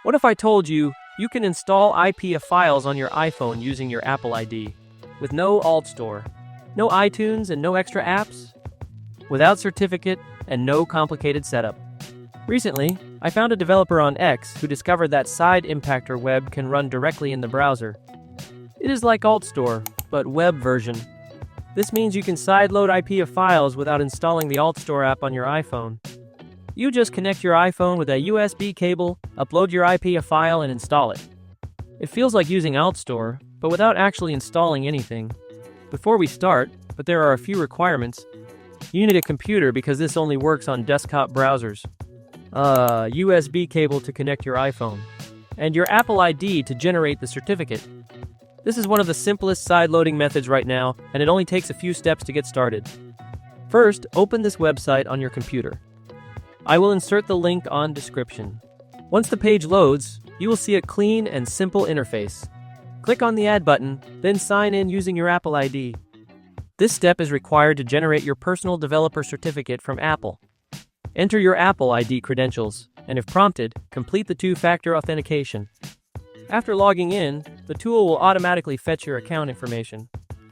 What if I told you you can install IPA files on your iPhone using your Apple ID, with no AltStore, no iTunes and no extra apps? Without certificate and no complicated setup. Recently, I found a developer on X who discovered that Impactor web can run directly in the browser. It is like AltStore, but web version. This means you can sideload IPA files without installing the AltStore app on your iPhone. You just connect your iPhone with a USB cable, upload your IPA file, and install it. It feels like using AltStore, but without actually installing anything. Before we start, but there are a few requirements. You need a computer because this only works on desktop browsers. USB cable to connect your iPhone. And your Apple ID to generate the certificate. This is one of the simplest sideloading methods right now, and it only takes a few steps to get started. First, open this website on your computer. I will insert the link on description. Once the page loads, you will see a clean and simple interface. Click on the Add button, then sign in using your Apple ID. This step is required to generate your personal developer certificate from Apple. Enter your Apple ID credentials, and if prompted, complete the two-factor authentication. After logging in, the tool will automatically fetch your account information.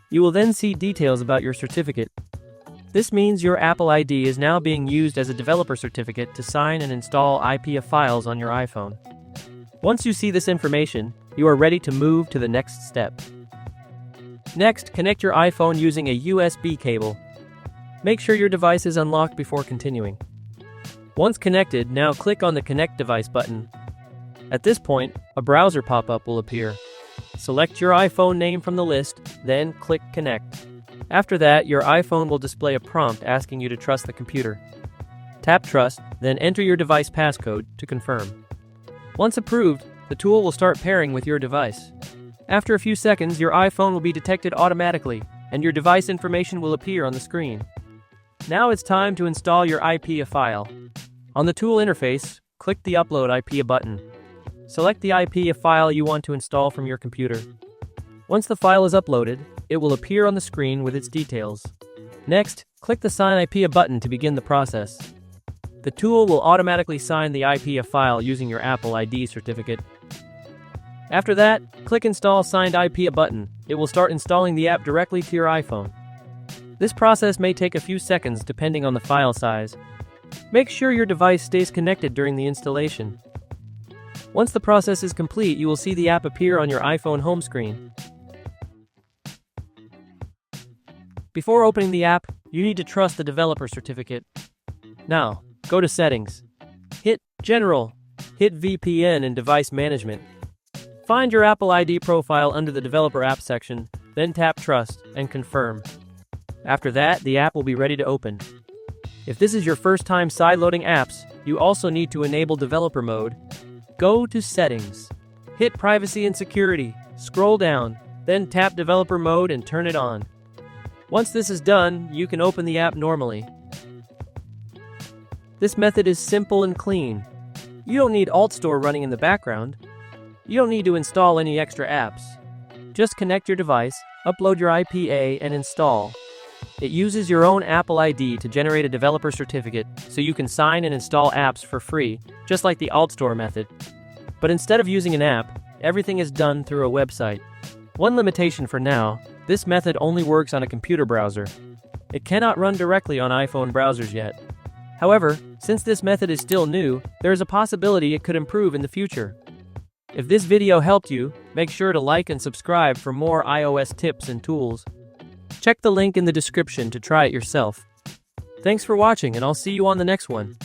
You will then see details about your certificate. This means your Apple ID is now being used as a developer certificate to sign and install IPA files on your iPhone. Once you see this information, you are ready to move to the next step. Next, connect your iPhone using a USB cable. Make sure your device is unlocked before continuing. Once connected, now click on the Connect Device button. At this point, a browser pop-up will appear. Select your iPhone name from the list, then click Connect. After that, your iPhone will display a prompt asking you to trust the computer. Tap Trust, then enter your device passcode to confirm. Once approved, the tool will start pairing with your device. After a few seconds, your iPhone will be detected automatically, and your device information will appear on the screen. Now it's time to install your IPA file. On the tool interface, click the Upload IPA button. Select the IPA file you want to install from your computer. Once the file is uploaded, it will appear on the screen with its details. Next, click the Sign IPA button to begin the process. The tool will automatically sign the IPA file using your Apple ID certificate. After that, click Install Signed IPA button. It will start installing the app directly to your iPhone. This process may take a few seconds depending on the file size. Make sure your device stays connected during the installation. Once the process is complete, you will see the app appear on your iPhone home screen. Before opening the app, you need to trust the developer certificate. Now, go to Settings. Hit General. Hit VPN and Device Management. Find your Apple ID profile under the Developer App section, then tap Trust and Confirm. After that, the app will be ready to open. If this is your first time sideloading apps, you also need to enable developer mode. Go to Settings. Hit Privacy and Security. Scroll down, then tap Developer Mode and turn it on. Once this is done, you can open the app normally. This method is simple and clean. You don't need AltStore running in the background. You don't need to install any extra apps. Just connect your device, upload your IPA, and install. It uses your own Apple ID to generate a developer certificate, so you can sign and install apps for free, just like the AltStore method. But instead of using an app, everything is done through a website. One limitation for now, this method only works on a computer browser. It cannot run directly on iPhone browsers yet. However, since this method is still new, there is a possibility it could improve in the future. If this video helped you, make sure to like and subscribe for more iOS tips and tools. Check the link in the description to try it yourself. Thanks for watching, and I'll see you on the next one.